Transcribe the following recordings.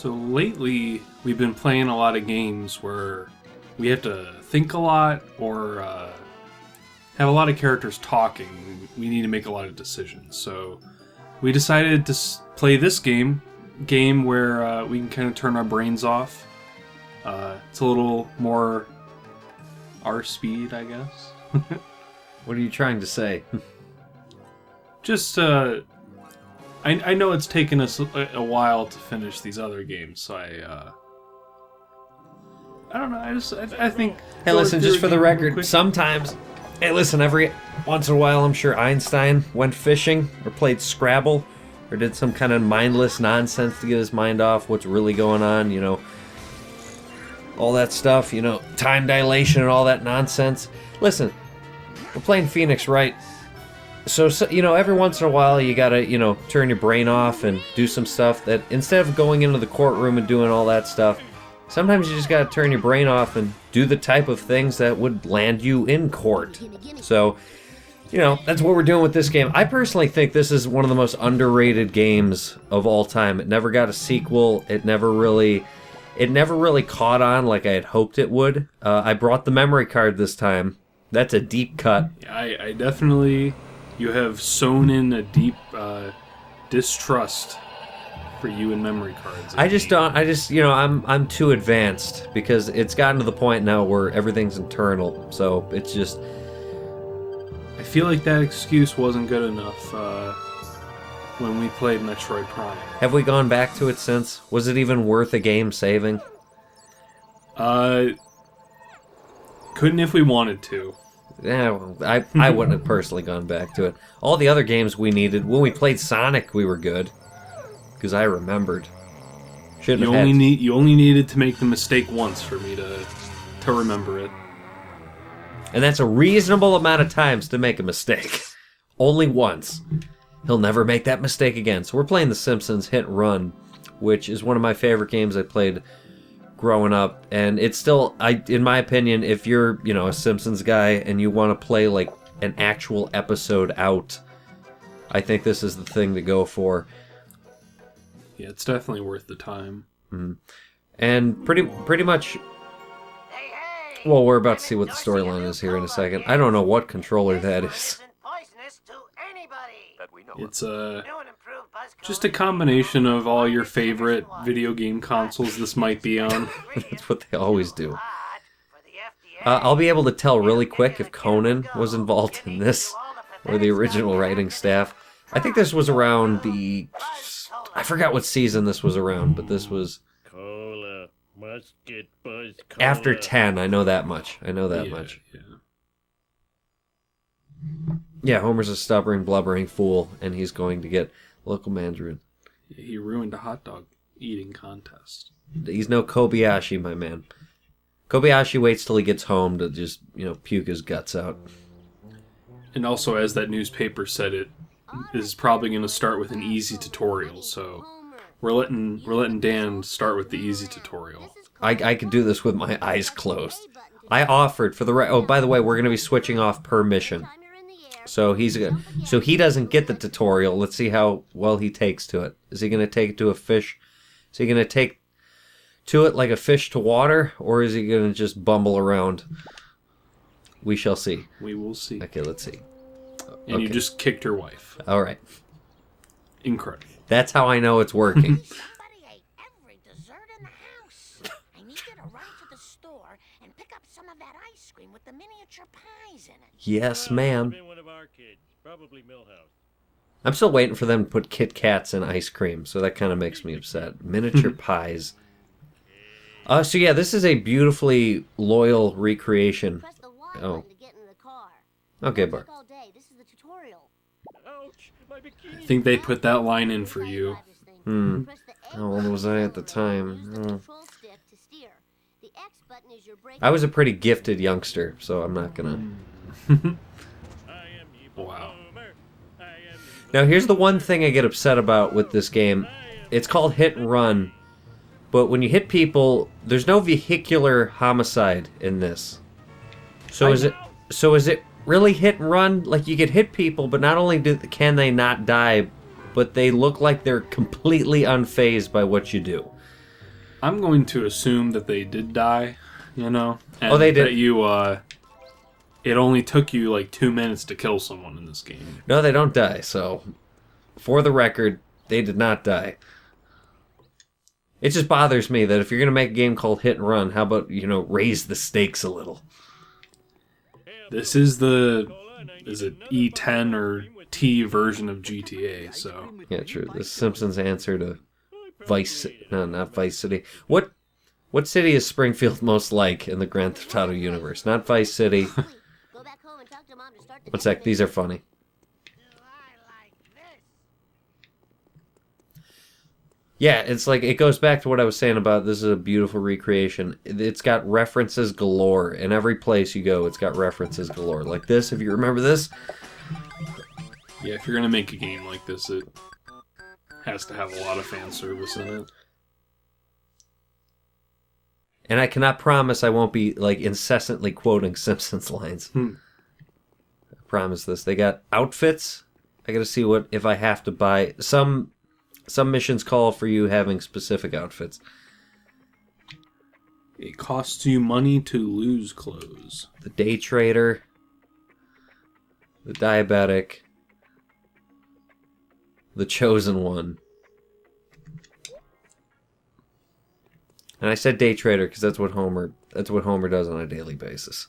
So lately, we've been playing a lot of games where we have to think a lot or have a lot of characters talking. We need to make a lot of decisions. So we decided to play this game where we can kind of turn our brains off. It's a little more our speed, I guess. What are you trying to say? Just, I know it's taken us a while to finish these other games, so I don't know, I think... Hey, listen, just for the record, sometimes... Hey, listen, every once in a while, I'm sure Einstein went fishing, or played Scrabble, or did some kind of mindless nonsense to get his mind off what's really going on, you know, all that stuff, you know, time dilation and all that nonsense. Listen, we're playing Phoenix, right? So, you know, every once in a while you gotta, you know, turn your brain off and do some stuff that, instead of going into the courtroom and doing all that stuff, sometimes you just gotta turn your brain off and do the type of things that would land you in court. So, you know, that's what we're doing with this game. I personally think this is one of the most underrated games of all time. It never got a sequel. It never really caught on like I had hoped it would. I brought the memory card this time. That's a deep cut. I definitely... You have sown in a deep distrust for you in memory cards. I'm too advanced because it's gotten to the point now where everything's internal. So it's just... I feel like that excuse wasn't good enough when we played Metroid Prime. Have we gone back to it since? Was it even worth a game saving? Couldn't if we wanted to. Yeah, well, I wouldn't have personally gone back to it. All the other games we needed, when we played Sonic, we were good. Because I remembered. You only needed to make the mistake once for me to remember it. And that's a reasonable amount of times to make a mistake. Only once. He'll never make that mistake again. So we're playing The Simpsons Hit and Run, which is one of my favorite games I played growing up, and it's still, in my opinion, if you're, you know, a Simpsons guy and you want to play like an actual episode out, I think this is the thing to go for. Yeah, it's definitely worth the time. Mm-hmm. And pretty much, well, we're about to see what the storyline is here in a second. I don't know what controller that is. It's just a combination of all your favorite video game consoles this might be on. That's what they always do. I'll be able to tell really quick if Conan was involved in this, or the original writing staff. I think this was around the... I forgot what season this was around, but this was... After 10, I know that much. Yeah, Homer's a stubborn, blubbering fool, and he's going to get local mandarin. He ruined a hot dog eating contest. He's no Kobayashi, my man. Kobayashi waits till he gets home to just, you know, puke his guts out. And also, as that newspaper said, it is probably going to start with an easy tutorial, so we're letting Dan start with the easy tutorial. I could do this with my eyes closed. I offered for the oh, by the way, we're going to be switching off per mission. So he doesn't get the tutorial. Let's see how well he takes to it. Is he going to take it to a fish? Is he going to take to it like a fish to water, or is he going to just bumble around? We shall see. We will see. Okay, let's see. And okay. You just kicked your wife. All right. Incredible. That's how I know it's working. Somebody ate every dessert in the house. I need you to run to the store and pick up some of that ice cream with the miniature pies in it. Yes, ma'am. One of our kids, probably Millhouse. I'm still waiting for them to put Kit Kats in ice cream, so that kind of makes me upset. Miniature pies. So yeah, this is a beautifully loyal recreation. Oh. Okay, Bart. I think they put that line in for you. How old was I at the time? I was a pretty gifted youngster, so I'm not gonna... Wow. Now here's the one thing I get upset about with this game. It's called Hit and Run, but when you hit people, there's no vehicular homicide in this. So is it really hit and run? Like, you could hit people, but not only can they not die, but they look like they're completely unfazed by what you do. I'm going to assume that they did die, you know? And they did. That you, it only took you like 2 minutes to kill someone in this game. No, they don't die, so for the record, they did not die. It just bothers me that if you're going to make a game called Hit and Run, how about, raise the stakes a little? This is is it E10 or T version of GTA, so... Yeah, true. The Simpsons answer to not Vice City. What city is Springfield most like in the Grand Theft Auto universe? Not Vice City. One sec, these are funny. Yeah, it's like, it goes back to what I was saying about this is a beautiful recreation. It's got references galore. In every place you go, it's got references galore. Like this, if you remember this. Yeah, if you're going to make a game like this, it has to have a lot of fan service in it. And I cannot promise I won't be, like, incessantly quoting Simpsons lines. I promise this. They got outfits. I got to see if I have to buy... Some missions call for you having specific outfits. It costs you money to lose clothes. The day trader. The diabetic. The chosen one. And I said day trader because that's what Homer does on a daily basis.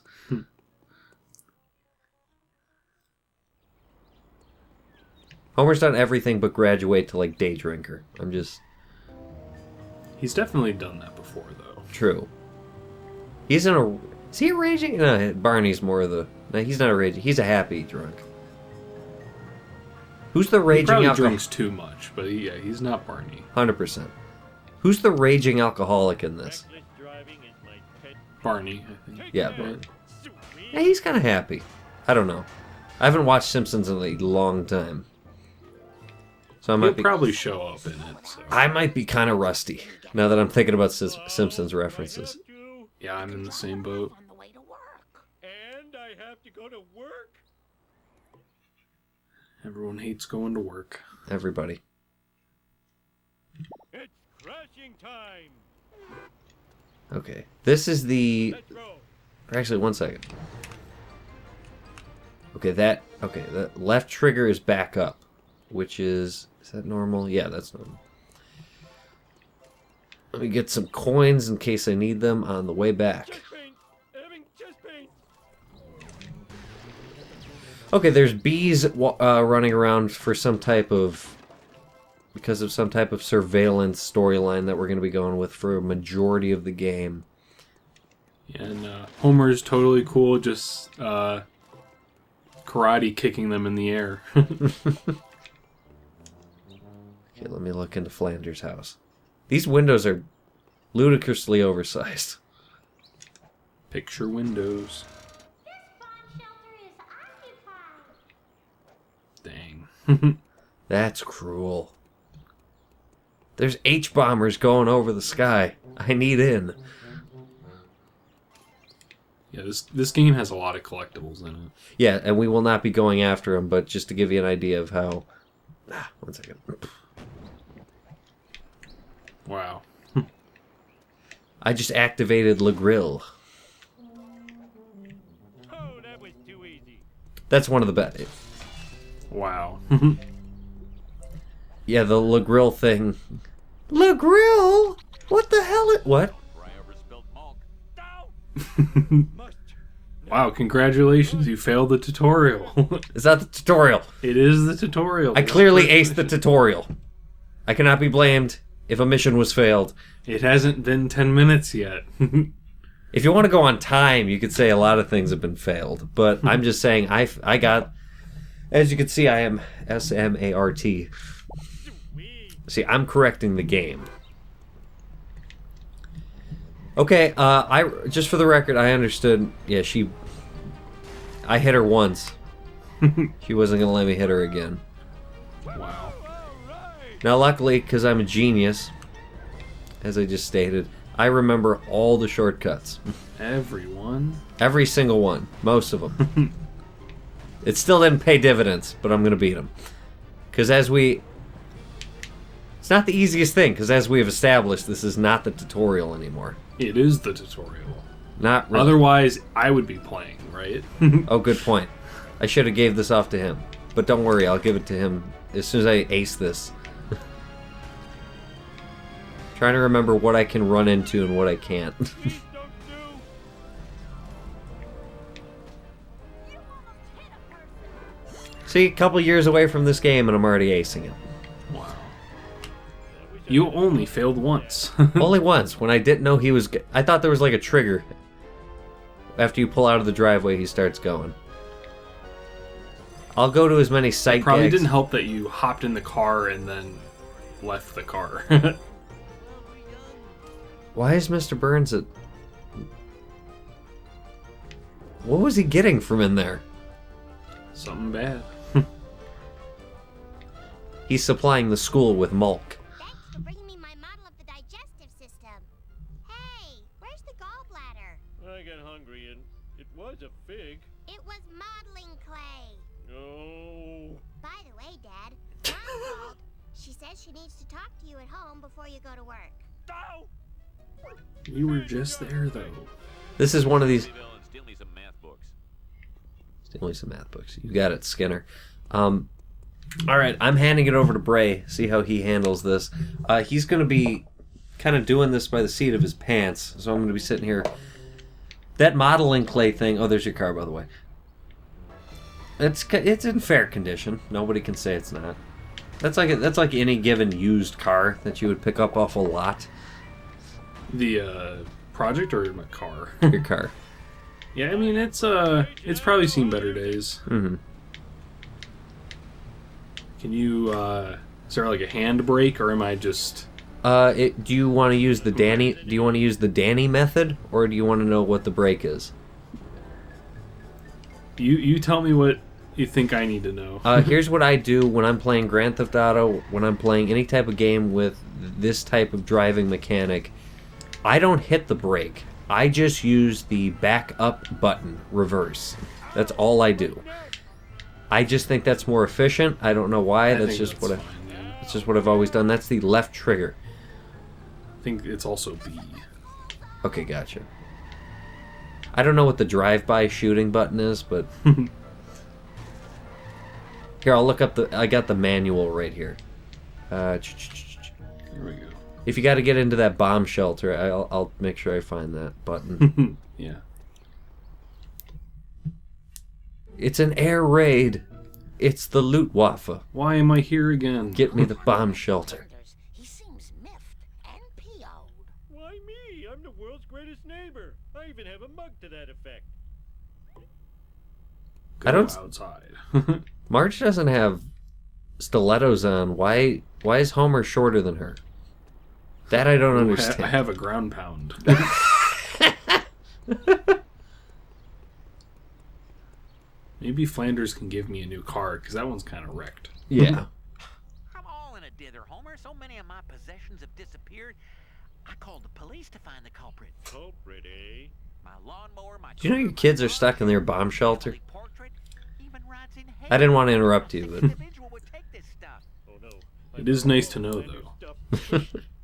Homer's done everything but graduate to, like, day drinker. He's definitely done that before, though. True. Is he a raging? No, Barney's more of the... No, he's not a raging. He's a happy drunk. Who's the raging He probably alcoholic? drinks too much, but he's not Barney. 100%. Who's the raging alcoholic in this? Barney, I think. Yeah, Barney. Yeah, he's kind of happy. I don't know. I haven't watched Simpsons in a long time. So He'll probably show up in it. So. I might be kind of rusty now that I'm thinking about Simpsons references. Yeah, I'm in the same boat. On the way to work. And I have to go to work? Everyone hates going to work. Everybody. It's crashing time. Okay. This is the... Let's roll. Actually, one second. Okay, the left trigger is back up, which is that normal? Yeah, that's normal. Let me get some coins in case I need them on the way back. Chest pain. Having chest pain. Okay, there's bees running around for because of some type of surveillance storyline that we're going to be going with for a majority of the game. Yeah, and Homer's totally cool, just karate kicking them in the air. Okay, let me look into Flanders' house. These windows are ludicrously oversized. Picture windows. Dang. That's cruel. There's H-bombers going over the sky. I need in. Yeah, this game has a lot of collectibles in it. Yeah, and we will not be going after them, but just to give you an idea of how... one second. Wow. I just activated Le Grill. Oh, that was too easy. That's one of the best. Wow. Yeah, the Le Grill thing. Le Grill? What the hell? What? Wow, congratulations, you failed the tutorial. Is that the tutorial? It is the tutorial. I clearly aced the tutorial. I cannot be blamed if a mission was failed. It hasn't been 10 minutes yet. If you want to go on time, you could say a lot of things have been failed. But I'm just saying, I got... As you can see, I am SMART. See, I'm correcting the game. Okay, just for the record, I understood. Yeah, I hit her once. She wasn't going to let me hit her again. Wow. Now, luckily, because I'm a genius, as I just stated, I remember all the shortcuts. Everyone? Every single one. Most of them. It still didn't pay dividends, but I'm going to beat them. Because as we It's not the easiest thing, because as we have established, this is not the tutorial anymore. It is the tutorial. Not really. Otherwise, I would be playing, right? Oh, good point. I should have gave this off to him. But don't worry, I'll give it to him as soon as I ace this. Trying to remember what I can run into and what I can't. Please don't do. See, a couple years away from this game and I'm already acing it. Wow. You only failed once. Only once, when I didn't know he was... I thought there was like a trigger. After you pull out of the driveway, he starts going. I'll go to as many sight Probably gags. didn't help that you hopped in the car and then left the car. Why is Mr. Burns at... What was he getting from in there? Something bad. He's supplying the school with mulk. Thanks for bringing me my model of the digestive system. Hey, where's the gallbladder? I got hungry and it was a fig. It was modeling clay. No. By the way, Dad, Mom called. She says she needs to talk to you at home before you go to work. No. You were just there, though. This is one of these... Steal me some math books. Steal me some math books. You got it, Skinner. Alright, I'm handing it over to Bray. See how he handles this. He's going to be kind of doing this by the seat of his pants. So I'm going to be sitting here. That modeling clay thing... Oh, there's your car, by the way. It's in fair condition. Nobody can say it's not. That's like any given used car that you would pick up off a lot. The project or my car? Your car. Yeah, I mean it's probably seen better days. Mm-hmm. Can you is there like a handbrake or am I just Do you want to use the Danny? Do you want to use the Danny method, or do you want to know what the brake is? You tell me what you think I need to know. Here's what I do when I'm playing Grand Theft Auto, when I'm playing any type of game with this type of driving mechanic. I don't hit the brake. I just use the back up button, reverse. That's all I do. I just think that's more efficient. I don't know why. That's just what That's just what I've always done. That's the left trigger. I think it's also B. Okay, gotcha. I don't know what the drive-by shooting button is, but here, I'll look up I got the manual right here. Here we go. If you got to get into that bomb shelter, I'll make sure I find that button. Yeah. It's an air raid. It's the Luftwaffe. Why am I here again? Get me the bomb shelter. He seems miffed and PO'd. Why me? I'm the world's greatest neighbor. I even have a mug to that effect. Go I don't- outside. Marge doesn't have stilettos on. Why is Homer shorter than her? That I don't understand. I have a ground pound. Maybe Flanders can give me a new car, because that one's kind of wrecked. Yeah. I'm all in a dither, Homer. So many of my possessions have disappeared. I called the police to find the culprit. Culprit, eh? My lawnmower, my... Do you know your kids are stuck in their bomb shelter? Portrait even rides in I didn't want to interrupt you, but individual would take this stuff. Oh no. It is nice to know, though.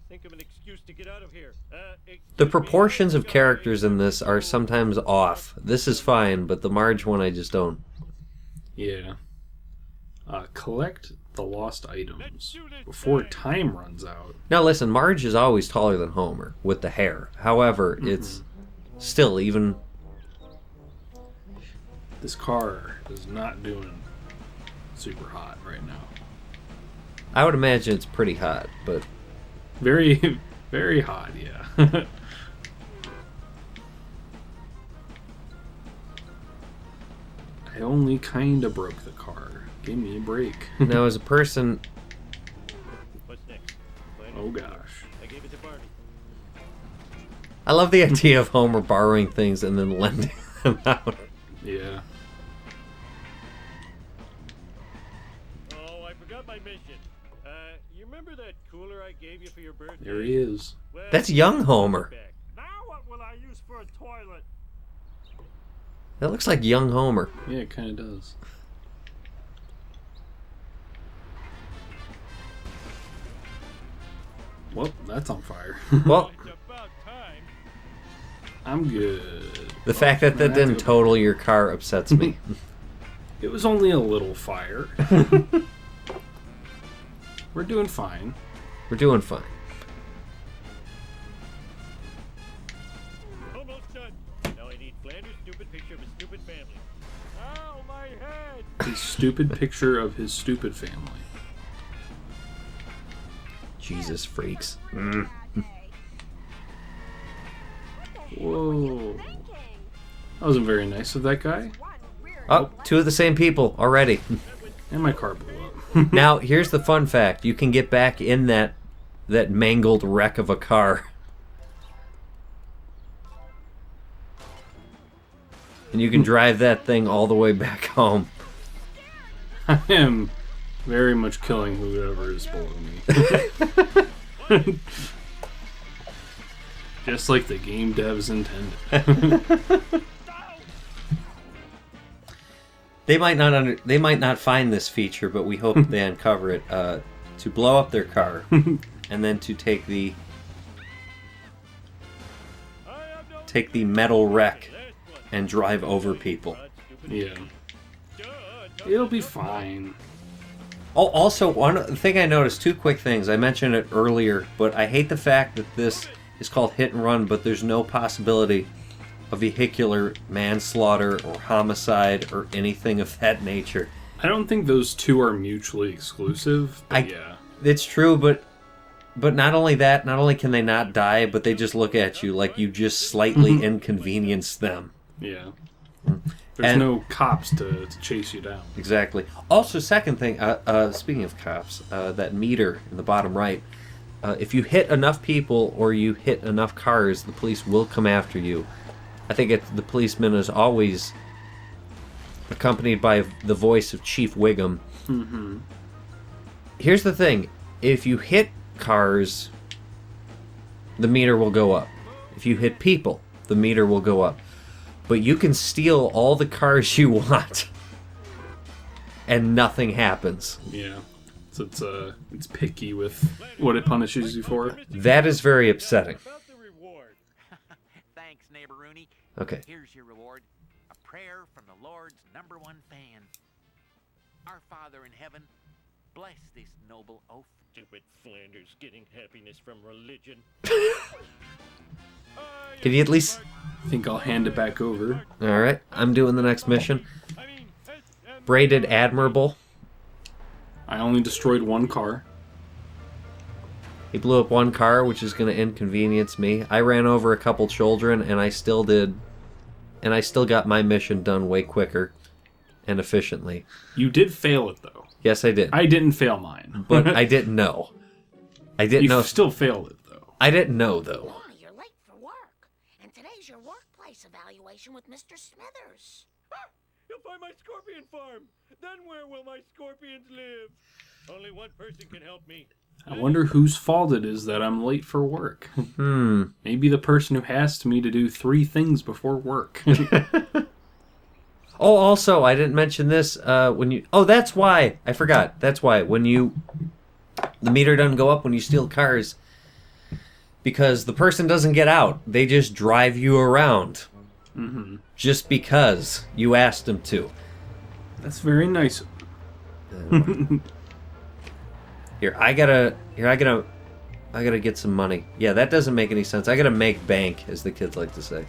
Think of an excuse to get out of here. the proportions of characters in this are sometimes off. This is fine, but the Marge one I just don't. Yeah. Collect the lost items before time runs out. Now listen, Marge is always taller than Homer with the hair. However, it's still even... This car is not doing super hot right now. I would imagine it's pretty hot, but... Very, very hot, yeah. I only kinda broke the car. Give me a break. now as a person... What's next? Oh gosh. I gave it to Barney. I love the idea of Homer borrowing things and then lending them out. Yeah. Oh, I forgot my mission. You remember that cooler I gave you for your birthday? There he is. Well, That's young Homer. back. Now what will I use for a toilet? That looks like young Homer. Yeah, it kinda does. Well, that's on fire. Well, It's about time. I'm good. the fact that that didn't total your car upsets me. It was only a little fire. We're doing fine. We're doing fine. Almost done. Now I need Flanders' stupid picture of his stupid family. Ow, my head! A stupid picture of his stupid family. Jesus freaks. Whoa. That wasn't very nice of that guy. Oh, two of the same people already. And my car blew up. Now, here's the fun fact. You can get back in that mangled wreck of a car. And you can drive that thing all the way back home. I am very much killing whoever is below me. Just like the game devs intended. They might not find this feature, but we hope they uncover it to blow up their car and then to take the metal wreck and drive over people. Yeah. It'll be fine. Oh, also, one thing I noticed, two quick things. I mentioned it earlier, but I hate the fact that this is called hit and run, but there's no possibility of vehicular manslaughter or homicide or anything of that nature. I don't think those two are mutually exclusive, but yeah. It's true, but not only that, not only can they not die, but they just look at you like you just slightly inconvenienced them. Yeah. There's no cops to chase you down. Exactly. Also, second thing, speaking of cops, that meter in the bottom right, if you hit enough people or you hit enough cars, the police will come after you. I think the policeman is always accompanied by the voice of Chief Wiggum. Mm-hmm. Here's the thing. If you hit cars, the meter will go up. If you hit people, the meter will go up. But you can steal all the cars you want, and nothing happens. Yeah. So it's picky with what it punishes you for. That is very upsetting. About the reward. Thanks, neighbor Rooney. Okay. Here's your reward. A prayer from the Lord's #1 fan. Our Father in heaven, bless this noble oaf. Stupid Flanders getting happiness from religion. Can you at least... I think I'll hand it back over. Alright, I'm doing the next mission. Braided Admirable. I only destroyed one car. He blew up one car, which is going to inconvenience me. I ran over a couple children, and I still got my mission done way quicker and efficiently. You did fail it, though. Yes, I did. I didn't fail mine. But I didn't know. I didn't You know. still failed it, though. I didn't know, though. Lonnie, you're late for work. And today's your workplace evaluation with Mr. Smithers. You'll find my scorpion farm. Then where will my scorpions live? Only one person can help me. I wonder whose fault it is that I'm late for work. Maybe the person who asked me to do 3 things before work. Oh, also, I didn't mention this when you... Oh, that's why. I forgot. That's why. When you... The meter doesn't go up when you steal cars. Because the person doesn't get out. They just drive you around. Mm-hmm. Just because you asked them to. That's very nice. Here, I gotta get some money. Yeah, that doesn't make any sense. I gotta make bank, as the kids like to say.